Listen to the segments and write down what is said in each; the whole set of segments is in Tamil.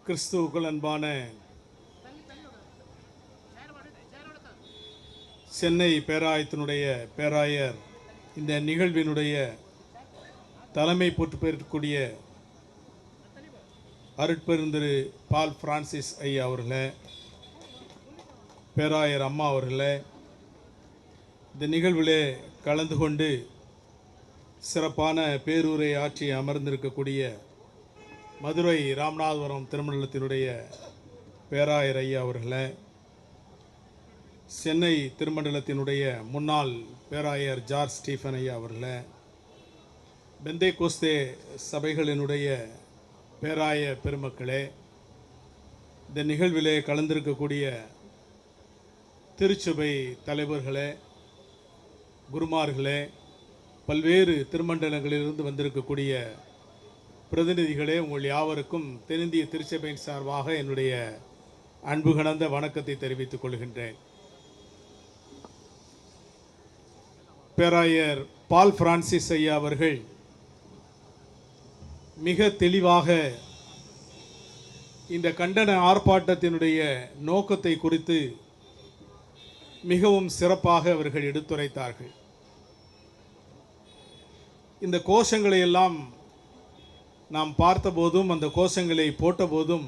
கிறிஸ்துவுக்குள் அன்பான சென்னை பேராயத்தினுடைய பேராயர், இந்த நிகழ்வினுடைய தலைமை பொறுப்பேற்கக்கூடிய அருட்பெருந்திரு பால் பிரான்சிஸ் ஐயா அவர்களே, பேராயர் அம்மா அவர்களே, இந்த நிகழ்விலே கலந்து கொண்டு சிறப்பான பேரூரை ஆற்றி அமர்ந்திருக்கக்கூடிய மதுரை ராமநாதபுரம் திருமண்டலத்தினுடைய பேராயர் ஐயா அவர்களே, சென்னை திருமண்டலத்தினுடைய முன்னாள் பேராயர் ஜார்ஜ் ஸ்டீஃபன் ஐயா அவர்களே, பெந்தேகோஸ்தே சபைகளினுடைய பேராய பெருமக்களே, இந்த நிகழ்விலே கலந்திருக்கக்கூடிய திருச்சபை தலைவர்களே, குருமார்களே, பல்வேறு திருமண்டலங்களிலிருந்து வந்திருக்கக்கூடிய பிரதிநிதிகளே, உங்கள் யாவருக்கும் தென்னிந்திய திருச்சபையின் சார்பாக என்னுடைய அன்பு கலந்த வணக்கத்தை தெரிவித்துக் கொள்கின்றேன். பேராயர் பால் பிரான்சிஸ் ஐயா அவர்கள் மிக தெளிவாக இந்த கண்டன ஆர்ப்பாட்டத்தினுடைய நோக்கத்தை குறித்து மிகவும் சிறப்பாக அவர்கள் எடுத்துரைத்தார்கள். இந்த கோஷங்களை எல்லாம் நாம் பார்த்தபோதும், அந்த கோஷங்களை போட்டபோதும்,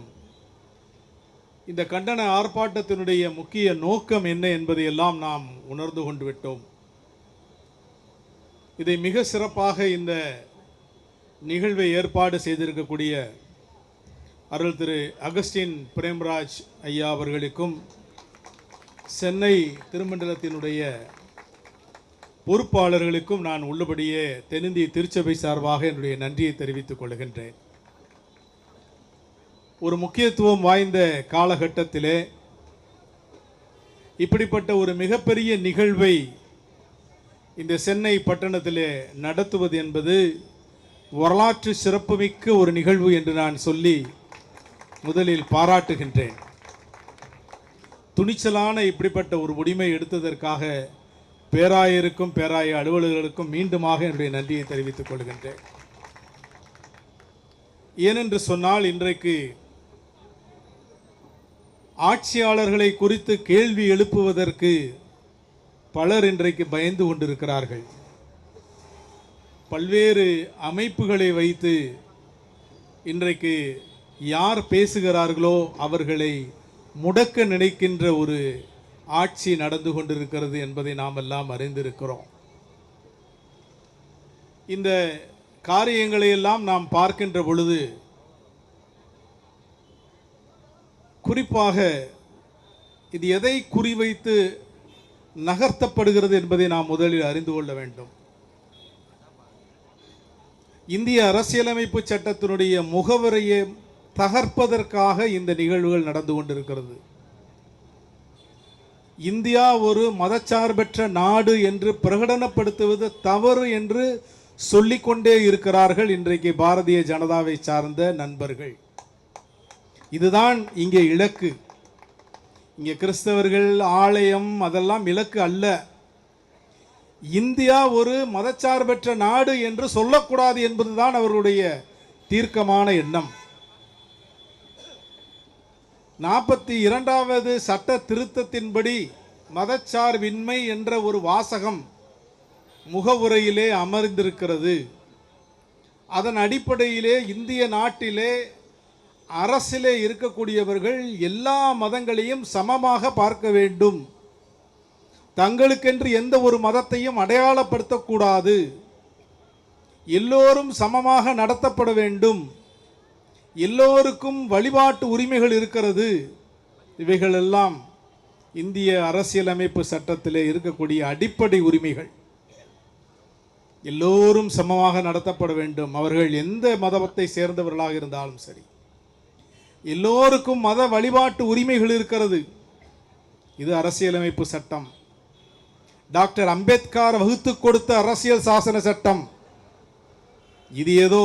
இந்த கண்டன ஆர்ப்பாட்டத்தினுடைய முக்கிய நோக்கம் என்ன என்பதையெல்லாம் நாம் உணர்ந்து கொண்டு விட்டோம். இதை மிக சிறப்பாக இந்த நிகழ்வை ஏற்பாடு செய்திருக்கக்கூடிய அருள் திரு அகஸ்டின் பிரேம்ராஜ் ஐயா அவர்களுக்கும், சென்னை திருமண்டலத்தினுடைய பொறுப்பாளர்களுக்கும் நான் உள்ளபடியே தென்னிந்திய திருச்சபை சார்பாக என்னுடைய நன்றியை தெரிவித்துக் கொள்கின்றேன். ஒரு முக்கியத்துவம் வாய்ந்த காலகட்டத்திலே இப்படிப்பட்ட ஒரு மிகப்பெரிய நிகழ்வை இந்த சென்னை பட்டணத்திலே நடத்துவது என்பது வரலாற்று சிறப்புமிக்க ஒரு நிகழ்வு என்று நான் சொல்லி முதலில் பாராட்டுகின்றேன். துணிச்சலான இப்படிப்பட்ட ஒரு முடிவை எடுத்ததற்காக பேராயருக்கும் பேராய அலுவலர்களுக்கும் மீண்டுமாக என்னுடைய நன்றியை தெரிவித்துக் கொள்கின்றேன். ஏனென்று சொன்னால், இன்றைக்கு ஆட்சியாளர்களை குறித்து கேள்வி எழுப்புவதற்கு பலர் இன்றைக்கு பயந்து கொண்டிருக்கிறார்கள். பல்வேறு அமைப்புகளை வைத்து இன்றைக்கு யார் பேசுகிறார்களோ அவர்களை முடக்க நினைக்கின்ற ஒரு ஆட்சி நடந்து கொண்டிருக்கிறது என்பதை நாம் எல்லாம் அறிந்திருக்கிறோம். இந்த காரியங்களை எல்லாம் நாம் பார்க்கின்ற பொழுது, குறிப்பாக இது எதை குறிவைத்து நகர்த்தப்படுகிறது என்பதை நாம் முதலில் அறிந்து கொள்ள வேண்டும். இந்திய அரசியலமைப்பு சட்டத்தினுடைய முகவரையை தகர்ப்பதற்காக இந்த நிகழ்வுகள் நடந்து கொண்டிருக்கிறது. இந்தியா ஒரு மதச்சார்பற்ற நாடு என்று பிரகடனப்படுத்துவது தவறு என்று சொல்லிக்கொண்டே இருக்கிறார்கள் இன்றைக்கு பாரதிய ஜனதாவை சார்ந்த நண்பர்கள். இதுதான் இங்கே இலக்கு. இங்கே கிறிஸ்தவர்கள், ஆலயம் அதெல்லாம் இலக்கு அல்ல. இந்தியா ஒரு மதச்சார்பற்ற நாடு என்று சொல்லக்கூடாது என்பதுதான் அவர்களுடைய தீர்க்கமான எண்ணம். 42வது சட்ட திருத்தத்தின்படி மதச்சார்பின்மை என்ற ஒரு வாசகம் முகவுரையிலே அமர்ந்திருக்கிறது. அதன் அடிப்படையிலே இந்திய நாட்டிலே அரசிலே இருக்கக்கூடியவர்கள் எல்லா மதங்களையும் சமமாக பார்க்க வேண்டும், தங்களுக்கென்று எந்த ஒரு மதத்தையும் அடையாளப்படுத்தக்கூடாது, எல்லோரும் சமமாக நடத்தப்பட வேண்டும், எல்லோருக்கும் வழிபாட்டு உரிமைகள் இருக்கிறது. இவைகளெல்லாம் இந்திய அரசியலமைப்பு சட்டத்திலே இருக்கக்கூடிய அடிப்படை உரிமைகள். எல்லோரும் சமமாக நடத்தப்பட வேண்டும், அவர்கள் எந்த மதத்தை சேர்ந்தவர்களாக இருந்தாலும் சரி. எல்லோருக்கும் மத வழிபாட்டு உரிமைகள் இருக்கிறது. இது அரசியலமைப்பு சட்டம். டாக்டர் அம்பேத்கர் வகுத்து கொடுத்த அரசியல் சாசன சட்டம். இது ஏதோ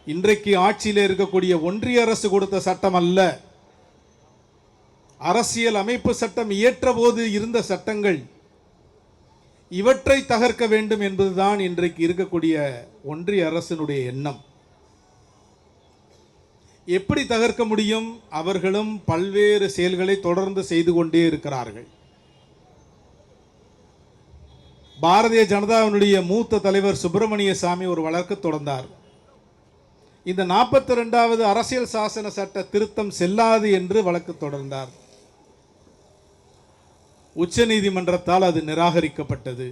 இன்றைக்கு ஆட்சியில் இருக்கக்கூடிய ஒன்றிய அரசு கொடுத்த சட்டம் அல்ல. அரசியல் அமைப்பு சட்டம் இயற்ற போது இருந்த சட்டங்கள். இவற்றை தகர்க்க வேண்டும் என்பதுதான் இன்றைக்கு இருக்கக்கூடிய ஒன்றிய அரசினுடைய எண்ணம். எப்படி தகர்க்க முடியும்? அவர்களும் பல்வேறு செயல்களை தொடர்ந்து செய்து கொண்டே இருக்கிறார்கள். பாரதிய ஜனதாவினுடைய மூத்த தலைவர் சுப்பிரமணிய சாமி ஒரு வழக்கு தொடர்ந்தார். இந்த 42வது அரசியல் சாசன சட்ட திருத்தம் செல்லாது என்று வழக்கு தொடர்ந்தார். உச்ச நீதிமன்றத்தால் அது நிராகரிக்கப்பட்டது.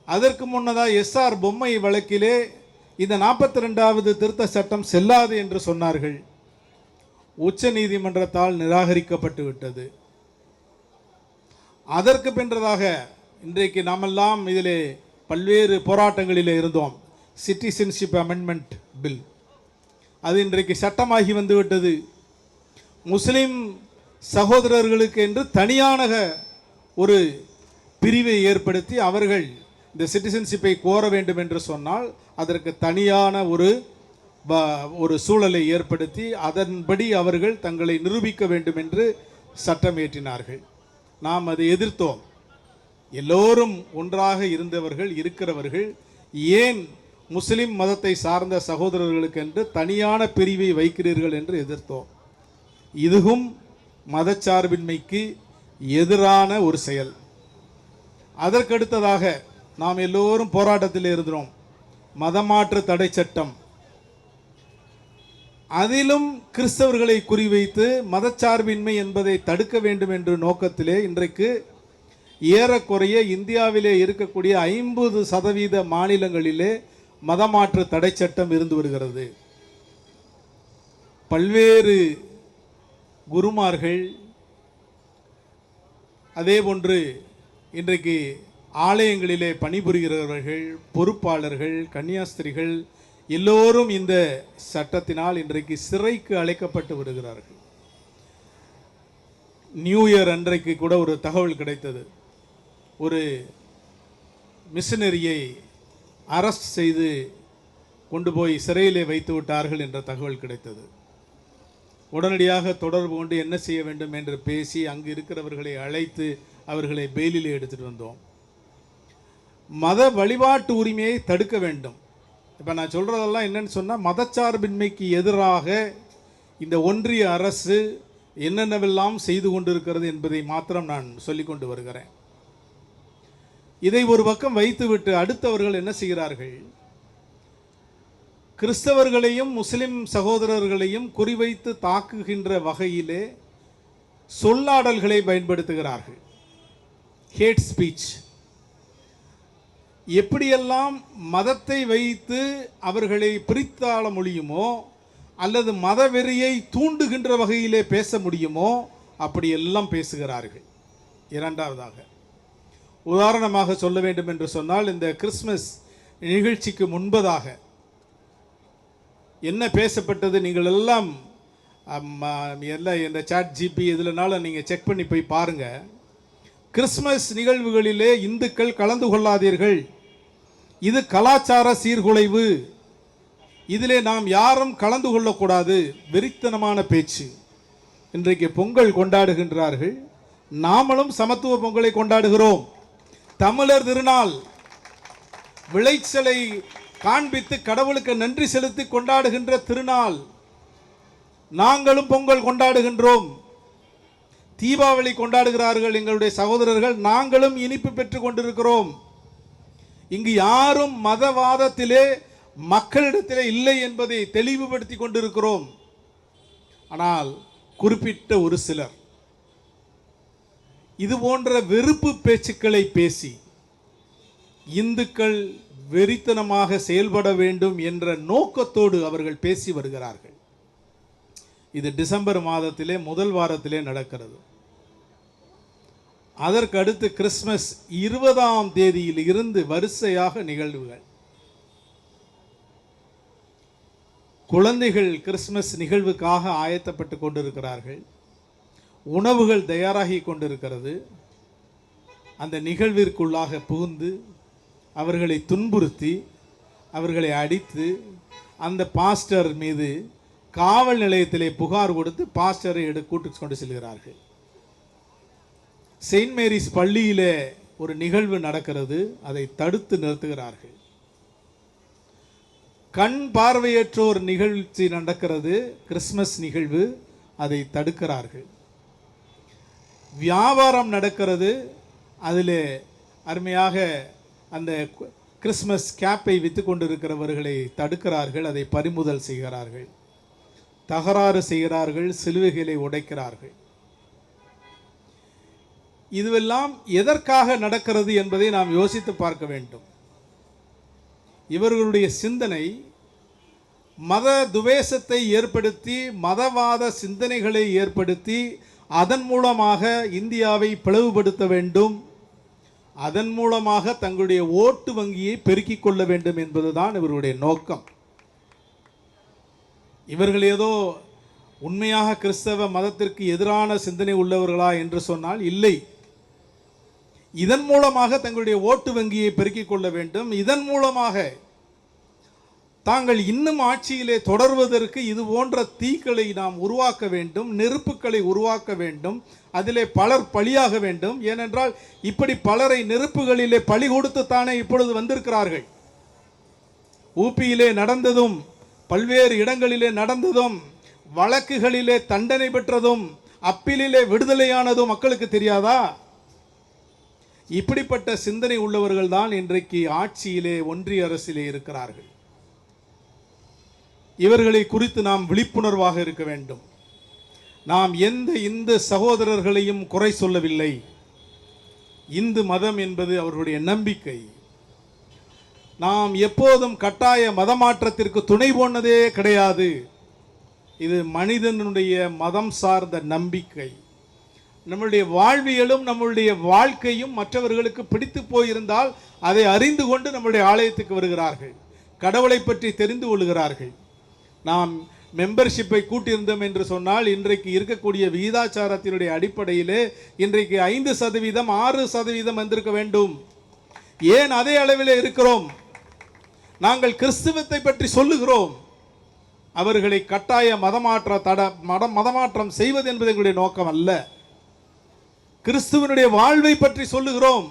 அதற்கு முன்னதாக எஸ்ஆர் பொம்மை வழக்கிலே இந்த 42வது திருத்த சட்டம் செல்லாது என்று சொன்னார்கள். உச்ச நீதிமன்றத்தால் நிராகரிக்கப்பட்டு விட்டது. அதற்கு பின்றதாக இன்றைக்கு நாமெல்லாம் இதிலே பல்வேறு போராட்டங்களிலே இருந்தோம். சிட்டிசன்ஷிப் அமெண்ட்மெண்ட் பில் அது இன்றைக்கு சட்டமாகி வந்துவிட்டது. முஸ்லிம் சகோதரர்களுக்கு என்று தனியான ஒரு பிரிவை ஏற்படுத்தி அவர்கள் இந்த சிட்டிசன்ஷிப்பை கோர வேண்டும் என்று சொன்னால் அதற்கு தனியான ஒரு சூழலை ஏற்படுத்தி அதன்படி அவர்கள் தங்களை நிரூபிக்க வேண்டும் என்று சட்டம் இயற்றினார்கள். நாம் அதை எதிர்த்தோம். எல்லோரும் ஒன்றாக இருந்தவர்கள் இருக்கிறவர்கள் ஏன் முஸ்லிம் மதத்தை சார்ந்த சகோதரர்களுக்கு என்று தனியான பிரிவை வைக்கிறீர்கள் என்று எதிர்த்தோம். இதுவும் மதச்சார்பின்மைக்கு எதிரான ஒரு செயல். அதற்கடுத்ததாக நாம் எல்லோரும் போராட்டத்தில் இருந்தோம். மதமாற்று தடை சட்டம், அதிலும் கிறிஸ்தவர்களை குறிவைத்து மதச்சார்பின்மை என்பதை தடுக்க வேண்டும் என்ற நோக்கத்திலே இன்றைக்கு ஏறக்குறைய இந்தியாவிலே இருக்கக்கூடிய 50% மாநிலங்களிலே மதமாற்று தடை சட்டம் இருந்து வருகிறது. பல்வேறு குருமார்கள், அதேபோன்று இன்றைக்கு ஆலயங்களிலே பணிபுரிகிறவர்கள், பொறுப்பாளர்கள், கன்னியாஸ்திரிகள் எல்லோரும் இந்த சட்டத்தினால் இன்றைக்கு சிறைக்கு அழைக்கப்பட்டு வருகிறார்கள். நியூ இயர் அன்றைக்கு கூட ஒரு தகவல் கிடைத்தது. ஒரு மிஷனரியை அரெஸ்ட் செய்து கொண்டு போய் சிறையிலே வைத்து விட்டார்கள் என்ற தகவல் கிடைத்தது. உடனடியாக தொடர்பு கொண்டு என்ன செய்ய வேண்டும் என்று பேசி அங்கு இருக்கிறவர்களை அழைத்து அவர்களை பெயிலில் எடுத்துட்டு வந்தோம். மத வழிபாட்டு உரிமையை தடுக்க வேண்டும். இப்போ நான் சொல்கிறதெல்லாம் என்னன்னு சொன்னால், மதச்சார்பின்மைக்கு எதிராக இந்த ஒன்றிய அரசு என்னென்னவெல்லாம் செய்து கொண்டிருக்கிறது என்பதை மாத்திரம் நான் சொல்லிக் கொண்டு வருகிறேன். இதை ஒரு பக்கம் வைத்துவிட்டு அடுத்தவர்கள் என்ன செய்கிறார்கள்? கிறிஸ்தவர்களையும் முஸ்லிம் சகோதரர்களையும் குறிவைத்து தாக்குகின்ற வகையிலே சொல்லாடல்களை பயன்படுத்துகிறார்கள். Hate speech. எப்படியெல்லாம் மதத்தை வைத்து அவர்களை பிரித்தாள முடியுமோ அல்லது மதவெறியை தூண்டுகின்ற வகையிலே பேச முடியுமோ அப்படியெல்லாம் பேசுகிறார்கள். இரண்டாவதாக உதாரணமாக சொல்ல வேண்டும் என்று சொன்னால், இந்த கிறிஸ்மஸ் நிகழ்ச்சிக்கு முன்பதாக என்ன பேசப்பட்டது நீங்கள் எல்லாம் இந்த சாட் ஜிபி இதிலனால நீங்கள் செக் பண்ணி போய் பாருங்கள். கிறிஸ்மஸ் நிகழ்வுகளிலே இந்துக்கள் கலந்து கொள்ளாதீர்கள், இது கலாச்சார சீர்குலைவு, இதிலே நாம் யாரும் கலந்து கொள்ளக்கூடாது, வெறித்தனமான பேச்சு. இன்றைக்கு பொங்கல் கொண்டாடுகின்றார்கள், நாமளும் சமத்துவ பொங்கலை கொண்டாடுகிறோம். தமிழர் திருநாள், விளைச்சலை காண்பித்து கடவுளுக்கு நன்றி செலுத்தி கொண்டாடுகின்ற திருநாள். நாங்களும் பொங்கல் கொண்டாடுகின்றோம். தீபாவளி கொண்டாடுகிறார்கள் எங்களுடைய சகோதரர்கள், நாங்களும் இனிப்பு பெற்றுக் கொண்டிருக்கிறோம். இங்கு யாரும் மதவாதத்திலே மக்களிடத்திலே இல்லை என்பதை தெளிவுபடுத்தி கொண்டிருக்கிறோம். ஆனால் குறிப்பிட்ட ஒரு சிலர் இது போன்ற வெறுப்பு பேச்சுக்களை பேசி இந்துக்கள் வெறித்தனமாக செயல்பட வேண்டும் என்ற நோக்கத்தோடு அவர்கள் பேசி வருகிறார்கள். இது டிசம்பர் மாதத்திலே முதல் வாரத்திலே நடக்கிறது. அதற்கு அடுத்து கிறிஸ்மஸ் 20ஆம் தேதியில் இருந்து வரிசையாக நிகழ்வுகள். குழந்தைகள் கிறிஸ்மஸ் நிகழ்வுக்காக ஆயத்தப்பட்டு கொண்டிருக்கிறார்கள். உணவுகள் தயாராகி கொண்டிருக்கிறது. அந்த நிகழ்விற்குள்ளாக புகுந்து அவர்களை துன்புறுத்தி அவர்களை அடித்து அந்த பாஸ்டர் மீது காவல் நிலையத்திலே புகார் கொடுத்து பாஸ்டரை கூட்டு கொண்டு செல்கிறார்கள். செயின்ட் மேரிஸ் பள்ளியிலே ஒரு நிகழ்வு நடக்கிறது, அதை தடுத்து நிறுத்துகிறார்கள். கண் பார்வையற்றோர் நிகழ்ச்சி நடக்கிறது, கிறிஸ்மஸ் நிகழ்வு, அதை தடுக்கிறார்கள். வியாபாரம் நடக்கிறது, அதில் அருமையாக அந்த கிறிஸ்மஸ் கேப்பை விற்று கொண்டிருக்கிறவர்களை தடுக்கிறார்கள், அதை பறிமுதல் செய்கிறார்கள், தகராறு செய்கிறார்கள், சிலுவைகளை உடைக்கிறார்கள். இதுவெல்லாம் எதற்காக நடக்கிறது என்பதை நாம் யோசித்து பார்க்க வேண்டும். இவர்களுடைய சிந்தனை மத துவேஷத்தை ஏற்படுத்தி, மதவாத சிந்தனைகளை ஏற்படுத்தி, அதன் மூலமாக இந்தியாவை பிளவுபடுத்த வேண்டும், அதன் மூலமாக தங்களுடைய ஓட்டு வங்கியை பெருக்கிக் கொள்ள வேண்டும் என்பதுதான் இவருடைய நோக்கம். இவர்கள் ஏதோ உண்மையாக கிறிஸ்தவ மதத்திற்கு எதிரான சிந்தனை உள்ளவர்களா என்று சொன்னால் இல்லை. இதன் மூலமாக தங்களுடைய ஓட்டு வங்கியை பெருக்கிக் கொள்ள வேண்டும், இதன் மூலமாக தாங்கள் இன்னும் ஆட்சியிலே தொடர்வதற்கு இது போன்ற தீக்களை நாம் உருவாக்க வேண்டும், நெருப்புகளை உருவாக்க வேண்டும், அதிலே பலர் பலியாக வேண்டும். ஏனென்றால் இப்படி பலரை நெருப்புகளிலே பலி கொடுத்துத்தானே இப்பொழுது வந்திருக்கிறார்கள். ஊபியிலே நடந்ததும், பல்வேறு இடங்களிலே நடந்ததும், வழக்குகளிலே தண்டனை பெற்றதும், அப்பீலிலே விடுதலையானதும் மக்களுக்கு தெரியாதா? இப்படிப்பட்ட சிந்தனை உள்ளவர்கள் தான் இன்றைக்கு ஆட்சியிலே, ஒன்றிய அரசிலே இருக்கிறார்கள். இவர்களை குறித்து நாம் விழிப்புணர்வாக இருக்க வேண்டும். நாம் எந்த இந்து சகோதரர்களையும் குறை சொல்லவில்லை. இந்து மதம் என்பது அவர்களுடைய நம்பிக்கை. நாம் எப்போதும் கட்டாய மதமாற்றத்திற்கு துணை போனதே கிடையாது. இது மனிதனுடைய மதம் சார்ந்த நம்பிக்கை. நம்முடைய வாழ்வியலும் நம்முடைய வாழ்க்கையும் மற்றவர்களுக்கு பிடித்து போயிருந்தால் அதை அறிந்து கொண்டு நம்முடைய ஆலயத்துக்கு வருகிறார்கள், கடவுளை பற்றி தெரிந்து கொள்கிறார்கள். நாம் மெம்பர்ஷிப்பை கூட்டியிருந்தோம் என்று சொன்னால் இன்றைக்கு இருக்கக்கூடிய விகிதாச்சாரத்தினுடைய அடிப்படையிலே இன்றைக்கு 5%, 6% வந்திருக்க வேண்டும். ஏன் அதே அளவில் இருக்கிறோம்? நாங்கள் கிறிஸ்துவத்தை பற்றி சொல்லுகிறோம். அவர்களை கட்டாய மதமாற்றம் செய்வது என்பது எங்களுடைய நோக்கம் அல்ல. கிறிஸ்துவனுடைய வாழ்வை பற்றி சொல்லுகிறோம்,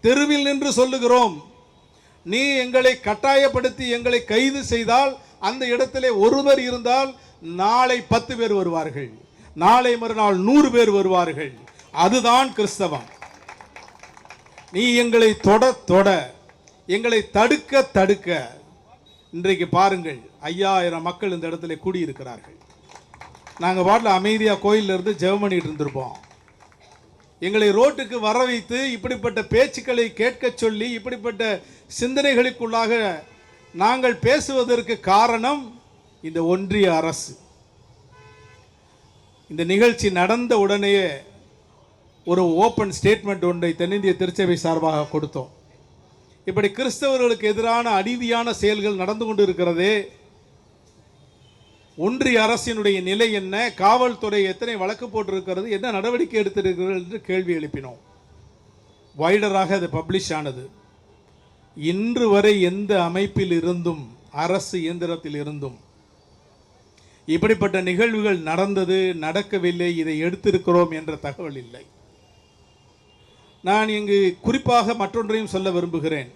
தெருவில் நின்று சொல்லுகிறோம். நீ எங்களை கட்டாயப்படுத்தி எங்களை கைது செய்தால் அந்த இடத்திலே ஒருவர் இருந்தால் நாளை 10 பேர் வருவார்கள், நாளை மறுநாள் 100 பேர் வருவார்கள். அதுதான் கிறிஸ்தவம். நீ எங்களை தொட எங்களை தடுக்க இன்றைக்கு பாருங்கள், 5000 மக்கள் இந்த இடத்துல கூடியிருக்கிறார்கள். நாங்கள் பாட்டில் அமைதியாக கோயிலில் இருந்து ஜெபம் பண்ணிட்டு இருந்திருப்போம். எங்களை ரோட்டுக்கு வர வைத்து இப்படிப்பட்ட பேச்சுக்களை கேட்க சொல்லி இப்படிப்பட்ட சிந்தனைகளுக்குள்ளாக நாங்கள் பேசுவதற்கு காரணம் இந்த ஒன்றிய அரசு. இந்த நிகழ்ச்சி நடந்த உடனே ஒரு ஓப்பன் ஸ்டேட்மெண்ட் ஒன்றை தென்னிந்திய திருச்சபை சார்பாக கொடுத்தோம். இப்படி கிறிஸ்தவர்களுக்கு எதிரான அநீதியான செயல்கள் நடந்து கொண்டு இருக்கிறதே, ஒன்றிய அரசினுடைய நிலை என்ன, காவல்துறை எத்தனை வழக்கு போட்டிருக்கிறது, என்ன நடவடிக்கை எடுத்திருக்கிறது என்று கேள்வி எழுப்பினோம். வைடராக அது பப்ளிஷ் ஆனது. இன்று வரை எந்த அமைப்பில் இருந்தும், அரசு இயந்திரத்தில் இருந்தும் இப்படிப்பட்ட நிகழ்வுகள் நடந்தது, நடக்கவில்லை, இதை எடுத்திருக்கிறோம் என்ற தகவல் இல்லை. நான் இங்கு குறிப்பாக மற்றொன்றையும் சொல்ல விரும்புகிறேன்.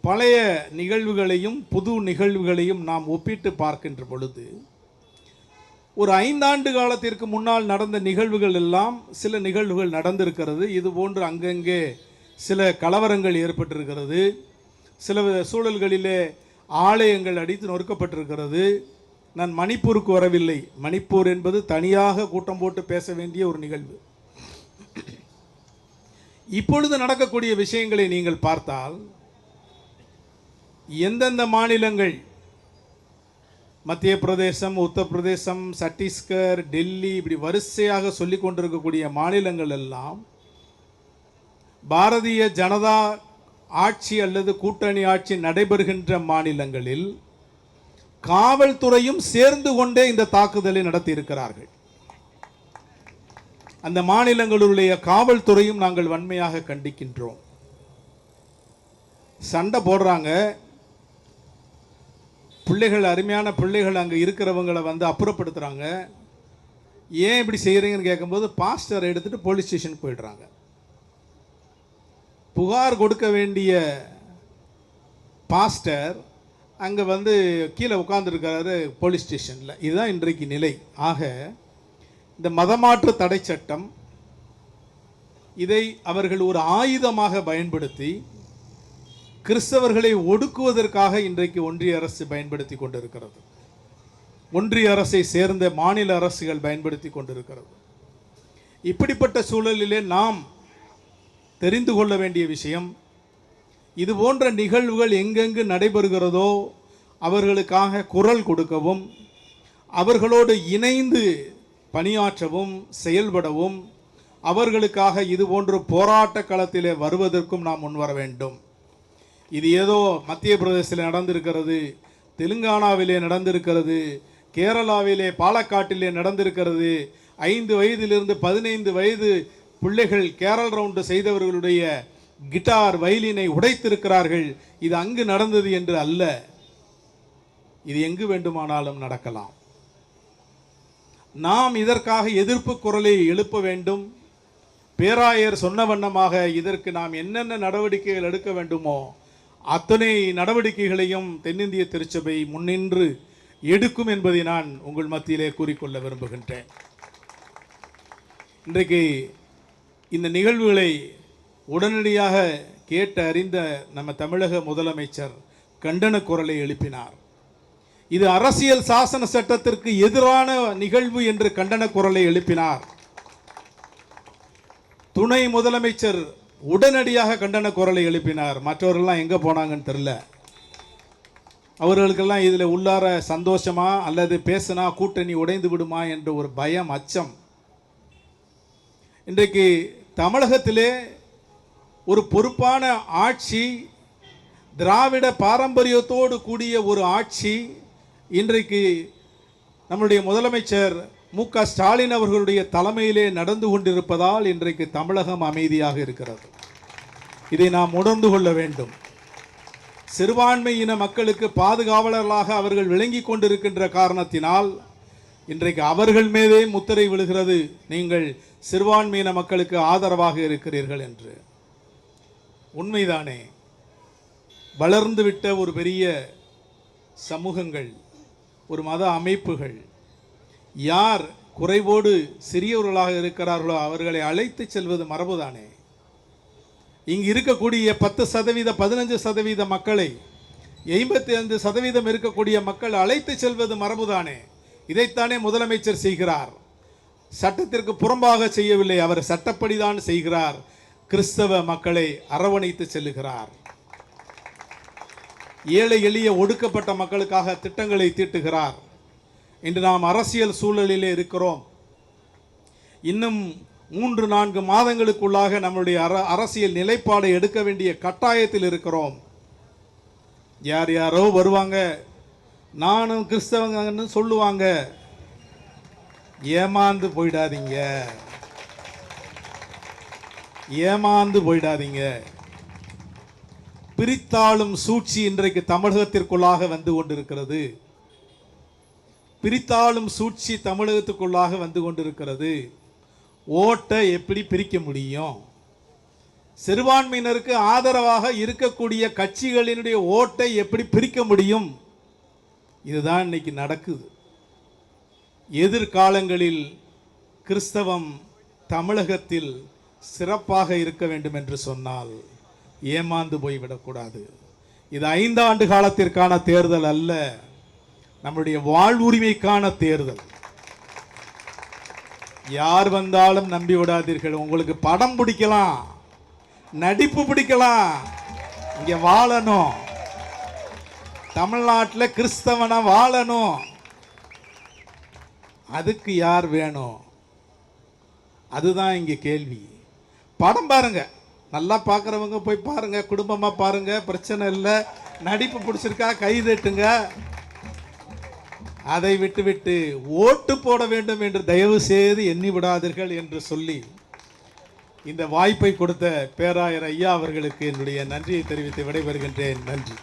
பழைய நிகழ்வுகளையும் புது நிகழ்வுகளையும் நாம் ஒப்பிட்டு பார்க்கின்ற பொழுது, ஒரு 5 ஆண்டு காலத்திற்கு முன்னால் நடந்த நிகழ்வுகள் எல்லாம் சில நிகழ்வுகள் நடந்திருக்கிறது. இது போன்று அங்கங்கே சில கலவரங்கள் ஏற்பட்டிருக்கிறது, சில சூழல்களிலே ஆலயங்கள் அடித்து நொறுக்கப்பட்டிருக்கிறது. நான் மணிப்பூருக்கு வரவில்லை. மணிப்பூர் என்பது தனியாக கூட்டம் போட்டு பேச வேண்டிய ஒரு நிகழ்வு. இப்பொழுது நடக்கக்கூடிய விஷயங்களை நீங்கள் பார்த்தால், எந்தெந்த மாநிலங்கள், மத்திய பிரதேசம், உத்தரப்பிரதேசம், சத்தீஸ்கர், டெல்லி, இப்படி வரிசையாக சொல்லிக் கொண்டிருக்கக்கூடிய மாநிலங்கள் எல்லாம் பாரதிய ஜனதா ஆட்சி அல்லது கூட்டணி ஆட்சி நடைபெறுகின்ற மாநிலங்களில் காவல்துறையும் சேர்ந்து கொண்டே இந்த தாக்குதலை நடத்தி இருக்கிறார்கள். அந்த மாநிலங்களுடைய காவல்துறையும் நாங்கள் வன்மையாக கண்டிக்கின்றோம். சண்டை போடுறாங்க, பிள்ளைகள், அருமையான பிள்ளைகள் அங்கே இருக்கிறவங்களை வந்து அப்புறப்படுத்துகிறாங்க. ஏன் இப்படி செய்கிறீங்கன்னு கேட்கும்போது பாஸ்டரை எடுத்துகிட்டு போலீஸ் ஸ்டேஷனுக்கு போயிடுறாங்க. புகார் கொடுக்க வேண்டிய பாஸ்டர் அங்கே வந்து கீழே உட்கார்ந்துருக்கிறாரு போலீஸ் ஸ்டேஷனில். இதுதான் இன்றைக்கு நிலை. ஆக இந்த மதமாற்று தடை சட்டம், இதை அவர்கள் ஒரு ஆயுதமாக பயன்படுத்தி கிறிஸ்தவர்களை ஒடுக்குவதற்காக இன்றைக்கு ஒன்றிய அரசு பயன்படுத்தி கொண்டிருக்கிறது. ஒன்றிய அரசை சேர்ந்த மாநில அரசுகள் பயன்படுத்தி கொண்டிருக்கிறது. இப்படிப்பட்ட சூழலிலே நாம் தெரிந்து கொள்ள வேண்டிய விஷயம், இது போன்ற நிகழ்வுகள் எங்கெங்கு நடைபெறுகிறதோ அவர்களுக்காக குரல் கொடுக்கவும், அவர்களோடு இணைந்து பணியாற்றவும், செயல்படவும், அவர்களுக்காக இது போன்ற போராட்ட களத்திலே வருவதற்கும் நாம் முன்வர வேண்டும். இது ஏதோ மத்திய பிரதேசத்தில் நடந்திருக்கிறது, தெலுங்கானாவிலே நடந்திருக்கிறது, கேரளாவிலே பாலக்காட்டிலே நடந்திருக்கிறது, 5 வயதிலிருந்து 15 வயது பிள்ளைகள் கேரள் ரவுண்டு செய்தவர்களுடைய கிட்டார் வயலினை உடைத்திருக்கிறார்கள், இது அங்கு நடந்தது என்று அல்ல. இது எங்கு வேண்டுமானாலும் நடக்கலாம். நாம் இதற்காக எதிர்ப்பு குரலை எழுப்ப வேண்டும். பேராயர் சொன்ன வண்ணமாக இதற்கு நாம் என்னென்ன நடவடிக்கைகள் எடுக்க வேண்டுமோ அத்தனை நடவடிக்கைகளையும் தென்னிந்திய திருச்சபை முன்னின்று எடுக்கும் என்பதை நான் உங்கள் மத்தியிலே கூறிக்கொள்ள விரும்புகின்றேன். இன்றைக்கு இந்த நிகழ்வுகளை உடனடியாக கேட்டு அறிந்த நம்ம தமிழக முதலமைச்சர் கண்டன குரலை எழுப்பினார். இது அரசியல் சாசன சட்டத்திற்கு எதிரான நிகழ்வு என்று கண்டன குரலை எழுப்பினார். துணை முதலமைச்சர் உடனடியாக கண்டன குரலை எழுப்பினார். மற்றவர்கள்லாம் எங்கே போனாங்கன்னு தெரியல. அவர்களுக்கெல்லாம் இதில் உள்ளார சந்தோஷமா அல்லது பேசினா கூட்டணி உடைந்து விடுமா என்ற ஒரு பயம், அச்சம். இன்றைக்கு தமிழகத்திலே ஒரு பொறுப்பான ஆட்சி, திராவிட பாரம்பரியத்தோடு கூடிய ஒரு ஆட்சி இன்றைக்கு நம்முடைய முதலமைச்சர் மு.க. ஸ்டாலின் அவர்களுடைய தலைமையிலே நடந்து கொண்டிருப்பதால் இன்றைக்கு தமிழகம் அமைதியாக இருக்கிறது. இதை நாம் உணர்ந்து கொள்ள வேண்டும். சிறுபான்மையின மக்களுக்கு பாதுகாவலர்களாக அவர்கள் விளங்கி கொண்டிருக்கின்ற காரணத்தினால் இன்றைக்கு அவர்கள் மீதே முத்திரை விழுகிறது, நீங்கள் சிறுபான்மையின மக்களுக்கு ஆதரவாக இருக்கிறீர்கள் என்று. உண்மைதானே? வளர்ந்துவிட்ட ஒரு பெரிய சமூகங்கள், ஒரு மத அமைப்புகள் யார் குறைவோடு சிறியவர்களாக இருக்கிறார்களோ அவர்களை அழைத்து செல்வது மரபுதானே. இங்கு இருக்கக்கூடிய 10%, 15% மக்களை 85% இருக்கக்கூடிய மக்கள் அழைத்து செல்வது மரபுதானே. இதைத்தானே முதலமைச்சர் செய்கிறார். சட்டத்திற்கு புறம்பாக செய்யவில்லை, அவர் சட்டப்படிதான் செய்கிறார். கிறிஸ்தவ மக்களை அரவணைத்து செல்லுகிறார். ஏழை எளிய ஒடுக்கப்பட்ட மக்களுக்காக திட்டங்களை தீட்டுகிறார். இன்று நாம் அரசியல் சூழலிலே இருக்கிறோம். இன்னும் 3-4 மாதங்களுக்குள்ளாக நம்முடைய அரசியல் நிலைப்பாடை எடுக்க வேண்டிய கட்டாயத்தில் இருக்கிறோம். யார் யாரோ வருவாங்க, நானும் கிறிஸ்தவங்கன்னு சொல்லுவாங்க. ஏமாந்து போயிடாதீங்க, ஏமாந்து போயிடாதீங்க. பிரித்தாளும் சூழ்ச்சி இன்றைக்கு தமிழகத்திற்குள்ளாக வந்து கொண்டிருக்கிறது. பிரித்தாளும் சூழ்ச்சி தமிழகத்துக்குள்ளாக வந்து கொண்டிருக்கிறது. ஓட்டை எப்படி பிரிக்க முடியும்? சிறுபான்மையினருக்கு ஆதரவாக இருக்கக்கூடிய கட்சிகளினுடைய ஓட்டை எப்படி பிரிக்க முடியும்? இதுதான் இன்னைக்கு நடக்குது. எதிர்காலங்களில் கிறிஸ்தவம் தமிழகத்தில் சிறப்பாக இருக்க வேண்டும் என்று சொன்னால் ஏமாந்து போய்விடக்கூடாது. இது 5 ஆண்டு காலத்திற்கான தேர்தல் அல்ல, நம்முடைய வாழ்வுரிமைக்கான தேர்தல். யார் வந்தாலும் நம்பி விடாதீர்கள். உங்களுக்கு படம் பிடிக்கலாம், நடிப்பு பிடிக்கலாம், இங்க வாழணும். தமிழ்நாட்டில் கிறிஸ்தவனா வாழணும். அதுக்கு யார் வேணும்? அதுதான் இங்க கேள்வி. படம் பாருங்க, நல்லா பார்க்குறவங்க போய் பாருங்க, குடும்பமாக பாருங்க, பிரச்சனை இல்லை. நடிப்பு பிடிச்சிருக்கா கை தட்டுங்க. அதை விட்டுவிட்டு ஓட்டு போட வேண்டும் என்று தயவு செய்து எண்ணி விடாதீர்கள் என்று சொல்லி இந்த வாய்ப்பை கொடுத்த பேராயர் ஐயா அவர்களுக்கு என்னுடைய நன்றியை தெரிவித்து விடைபெறுகின்றேன். நன்றி.